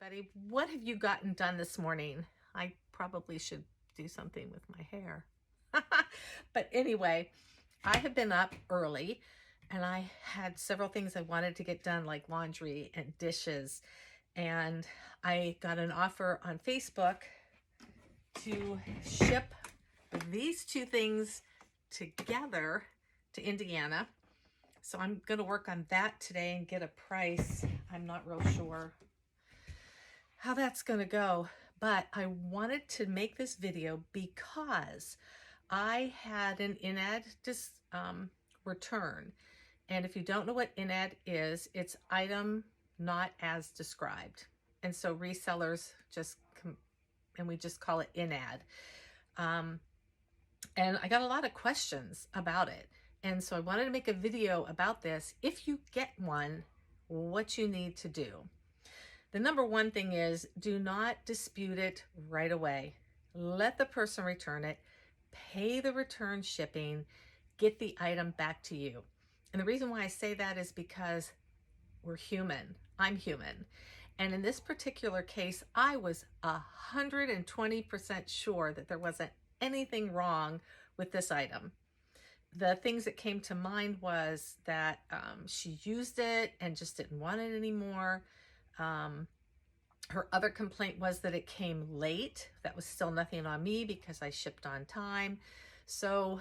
everybody. What have you gotten done this morning? I probably should do something with my hair. But anyway, I have been up early and I had several things I wanted to get done, like laundry and dishes. And I got an offer on Facebook to ship these two things together to Indiana. So I'm going to work on that today and get a price. I'm not real sure how that's going to go, but I wanted to make this video because I had an INAD return. And if you don't know what INAD is, it's item not as described. And so resellers and we just call it INAD. And I got a lot of questions about it. And so I wanted to make a video about this. If you get one, what you need to do. The number one thing is, do not dispute it right away. Let the person return it, pay the return shipping, get the item back to you. And the reason why I say that is because we're human. I'm human. And in this particular case, I was 120% sure that there wasn't anything wrong with this item. The things that came to mind was that she used it and just didn't want it anymore. Her other complaint was that it came late. That was still nothing on me because I shipped on time. So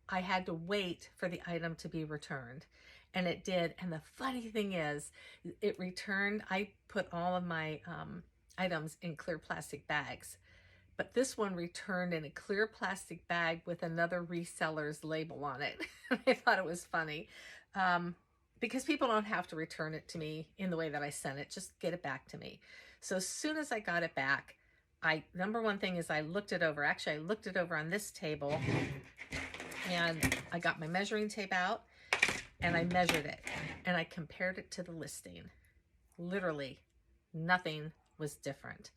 I had to wait for the item to be returned, and it did. And the funny thing is, it returned. I put all of my items in clear plastic bags, but this one returned in a clear plastic bag with another reseller's label on it. I thought it was funny. Because people don't have to return it to me in the way that I sent it, just get it back to me. So as soon as I got it back, number one thing is I looked it over. Actually, I looked it over on this table, and I got my measuring tape out and I measured it and I compared it to the listing. Literally nothing was different.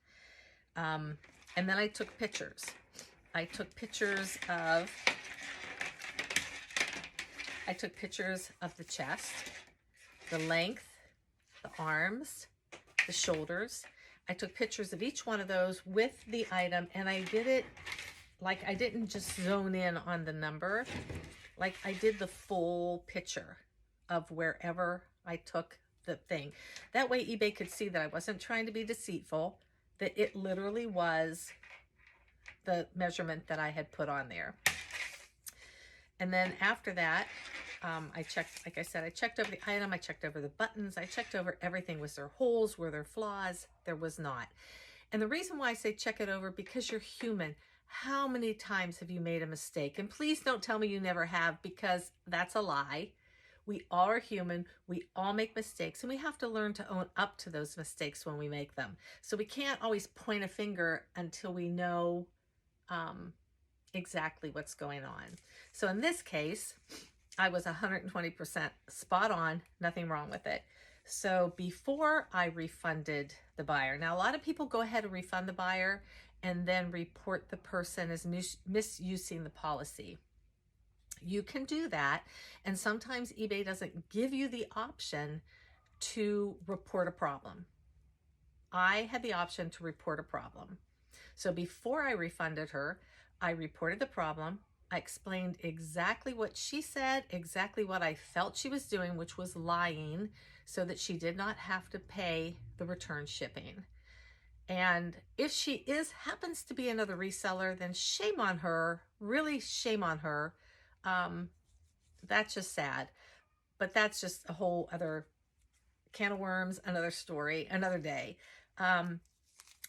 And then I took pictures. I took pictures of the chest, the length, the arms, the shoulders. I took pictures of each one of those with the item, and I did it like I didn't just zone in on the number. Like I did the full picture of wherever I took the thing. That way eBay could see that I wasn't trying to be deceitful, that it literally was the measurement that I had put on there. And then after that, I checked, like I said, I checked over the item, I checked over the buttons, I checked over everything. Was there holes? Were there flaws? There was not. And the reason why I say check it over, because you're human. How many times have you made a mistake? And please don't tell me you never have, because that's a lie. We all are human. We all make mistakes, and we have to learn to own up to those mistakes when we make them. So we can't always point a finger until we know exactly what's going on. So in this case, I was 120% spot on, nothing wrong with it. So before I refunded the buyer, now a lot of people go ahead and refund the buyer and then report the person as misusing the policy. You can do that, and sometimes eBay doesn't give you the option to report a problem. I had the option to report a problem. So before I refunded her, I reported the problem. I explained exactly what she said, exactly what I felt she was doing, which was lying, so that she did not have to pay the return shipping. And if she happens to be another reseller, then shame on her, really shame on her. That's just sad, but that's just a whole other can of worms, another story, another day.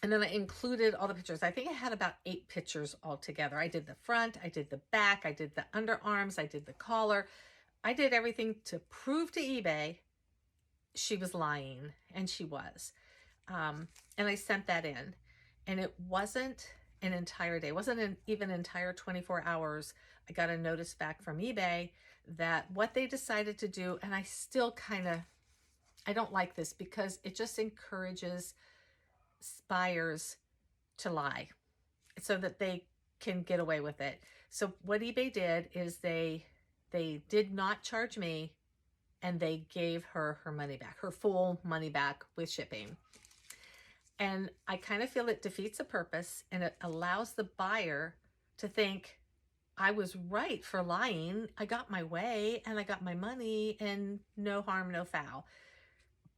And then I included all the pictures. I think I had about 8 pictures altogether. I did the front, I did the back, I did the underarms, I did the collar. I did everything to prove to eBay she was lying, and she was. And I sent that in, and it wasn't an entire day. It wasn't even an entire 24 hours. I got a notice back from eBay that what they decided to do, and I still I don't like this because it just encourages buyers to lie so that they can get away with it. So what eBay did is they did not charge me, and they gave her her money back, her full money back with shipping. And I kind of feel it defeats the purpose, and it allows the buyer to think, I was right for lying. I got my way and I got my money, and no harm, no foul.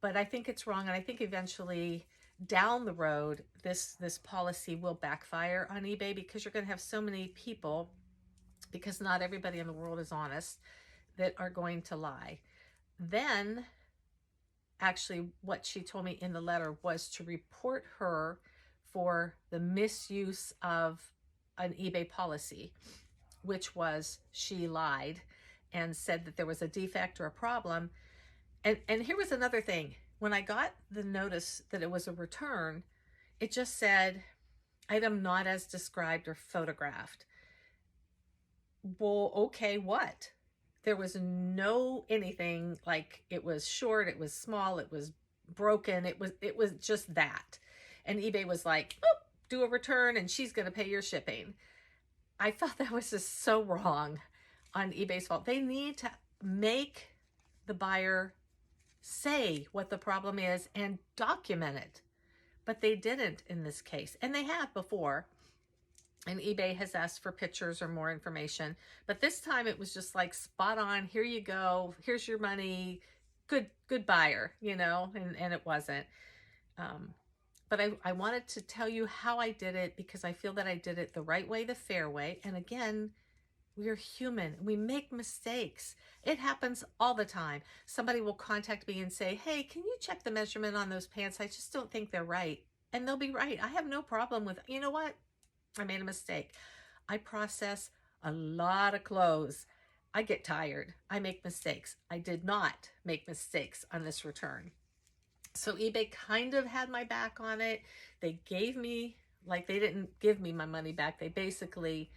But I think it's wrong. And I think eventually down the road, this policy will backfire on eBay, because you're going to have so many people, because not everybody in the world is honest, that are going to lie. Then actually what she told me in the letter was to report her for the misuse of an eBay policy, which was she lied and said that there was a defect or a problem. And here was another thing. When I got the notice that it was a return, it just said, item not as described or photographed. Well, okay, what? There was no anything like it was short, it was small, it was broken, it was just that. And eBay was like, oh, do a return and she's going to pay your shipping. I thought that was just so wrong on eBay's fault. They need to make the buyer say what the problem is and document it. But they didn't in this case. And they have before. And eBay has asked for pictures or more information. But this time it was just like spot on. Here you go. Here's your money. Good buyer, you know, and it wasn't. But I wanted to tell you how I did it, because I feel that I did it the right way, the fair way. And again, we're human. We make mistakes. It happens all the time. Somebody will contact me and say, hey, can you check the measurement on those pants? I just don't think they're right. And they'll be right. I have no problem with, you know what? I made a mistake. I process a lot of clothes. I get tired. I make mistakes. I did not make mistakes on this return. So eBay kind of had my back on it. They gave me, like, they didn't give me my money back. They basically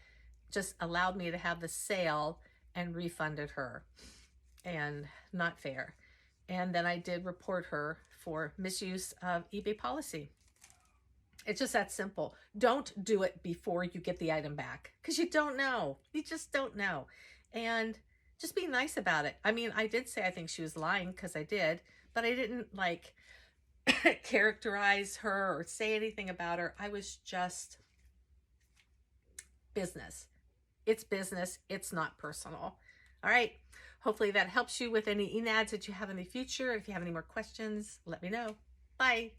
just allowed me to have the sale and refunded her. And not fair. And then I did report her for misuse of eBay policy. It's just that simple. Don't do it before you get the item back, because you don't know. You just don't know. And just be nice about it. I mean, I did say I think she was lying, because I did, but I didn't like characterize her or say anything about her. I was just business. It's business. It's not personal. All right. Hopefully that helps you with any INADs that you have in the future. If you have any more questions, let me know. Bye.